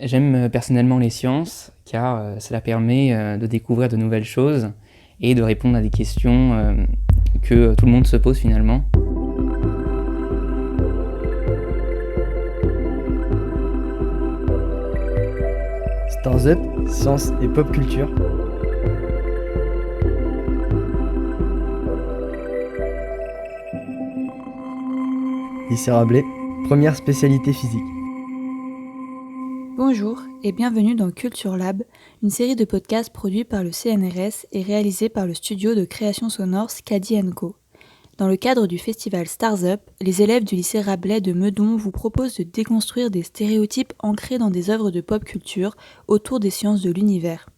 J'aime personnellement les sciences car cela permet de découvrir de nouvelles choses et de répondre à des questions que tout le monde se pose finalement. Stars Up, science et pop culture. Lycée Rabelais, première spécialité physique. Bonjour et bienvenue dans Culture Lab, une série de podcasts produits par le CNRS et réalisés par le studio de création sonore Skadi & Co. Dans le cadre du festival Stars Up, les élèves du lycée Rabelais de Meudon vous proposent de déconstruire des stéréotypes ancrés dans des œuvres de pop culture autour des sciences de l'univers.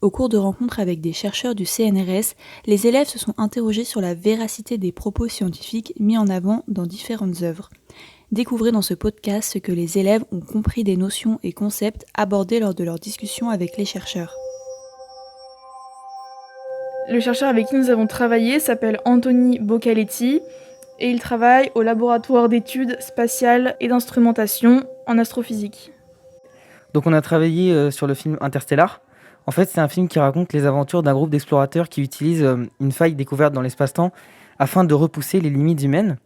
Au cours de rencontres avec des chercheurs du CNRS, les élèves se sont interrogés sur la véracité des propos scientifiques mis en avant dans différentes œuvres. Découvrez dans ce podcast ce que les élèves ont compris des notions et concepts abordés lors de leur discussion avec les chercheurs. Le chercheur avec qui nous avons travaillé s'appelle Anthony Boccaletti et il travaille au laboratoire d'études spatiales et d'instrumentation en astrophysique. Donc on a travaillé sur le film Interstellar. En fait, c'est un film qui raconte les aventures d'un groupe d'explorateurs qui utilisent une faille découverte dans l'espace-temps afin de repousser les limites humaines,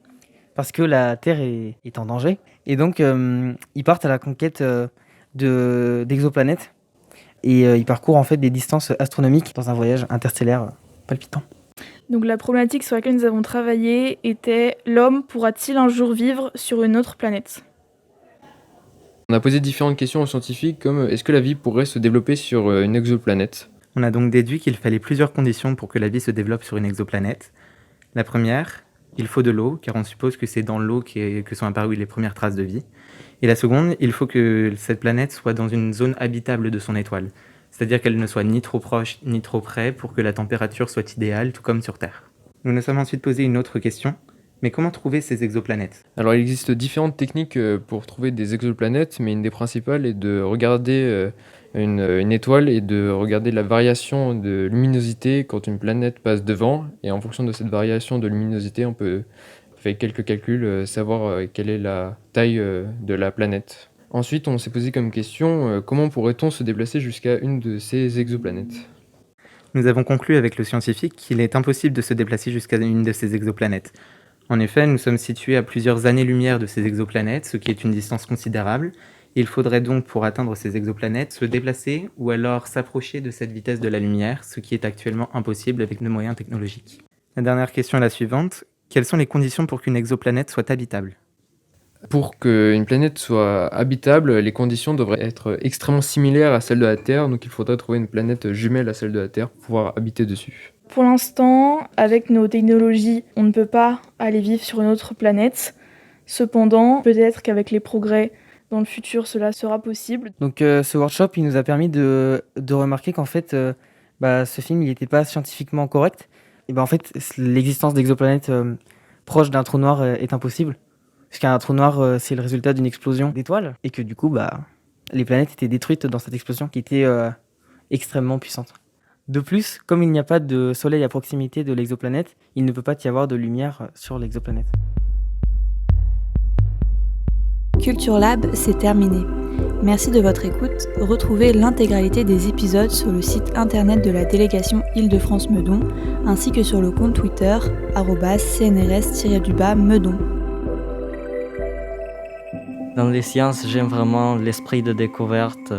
parce que la Terre est en danger. Et donc, ils partent à la conquête d'exoplanètes, et ils parcourent en fait des distances astronomiques dans un voyage interstellaire palpitant. Donc la problématique sur laquelle nous avons travaillé était: l'homme pourra-t-il un jour vivre sur une autre planète ? On a posé différentes questions aux scientifiques comme est-ce que la vie pourrait se développer sur une exoplanète ? On a donc déduit qu'il fallait plusieurs conditions pour que la vie se développe sur une exoplanète. La première, il faut de l'eau, car on suppose que c'est dans l'eau que sont apparues les premières traces de vie. Et la seconde, il faut que cette planète soit dans une zone habitable de son étoile, c'est-à-dire qu'elle ne soit ni trop proche ni trop près pour que la température soit idéale, tout comme sur Terre. Nous nous sommes ensuite posé une autre question. Mais comment trouver ces exoplanètes ? Alors il existe différentes techniques pour trouver des exoplanètes, mais une des principales est de regarder une étoile et de regarder la variation de luminosité quand une planète passe devant. Et en fonction de cette variation de luminosité, on peut, avec quelques calculs, savoir quelle est la taille de la planète. Ensuite, on s'est posé comme question, comment pourrait-on se déplacer jusqu'à une de ces exoplanètes ? Nous avons conclu avec le scientifique qu'il est impossible de se déplacer jusqu'à une de ces exoplanètes. En effet, nous sommes situés à plusieurs années-lumière de ces exoplanètes, ce qui est une distance considérable. Il faudrait donc, pour atteindre ces exoplanètes, se déplacer ou alors s'approcher de cette vitesse de la lumière, ce qui est actuellement impossible avec nos moyens technologiques. La dernière question est la suivante. Quelles sont les conditions pour qu'une exoplanète soit habitable ? Pour qu'une planète soit habitable, les conditions devraient être extrêmement similaires à celles de la Terre, donc il faudrait trouver une planète jumelle à celle de la Terre pour pouvoir habiter dessus. Pour l'instant, avec nos technologies, on ne peut pas aller vivre sur une autre planète. Cependant, peut-être qu'avec les progrès dans le futur, cela sera possible. Donc ce workshop, il nous a permis de remarquer qu'en fait, ce film, il n'était pas scientifiquement correct. Et en fait, l'existence d'exoplanètes proches d'un trou noir est impossible. Parce qu'un trou noir, c'est le résultat d'une explosion d'étoiles. Et que du coup, les planètes étaient détruites dans cette explosion qui était extrêmement puissante. De plus, comme il n'y a pas de soleil à proximité de l'exoplanète, il ne peut pas y avoir de lumière sur l'exoplanète. Culture Lab, c'est terminé. Merci de votre écoute. Retrouvez l'intégralité des épisodes sur le site internet de la délégation Île-de-France Meudon, ainsi que sur le compte Twitter @CNRS-Meudon. Dans les sciences, j'aime vraiment l'esprit de découverte.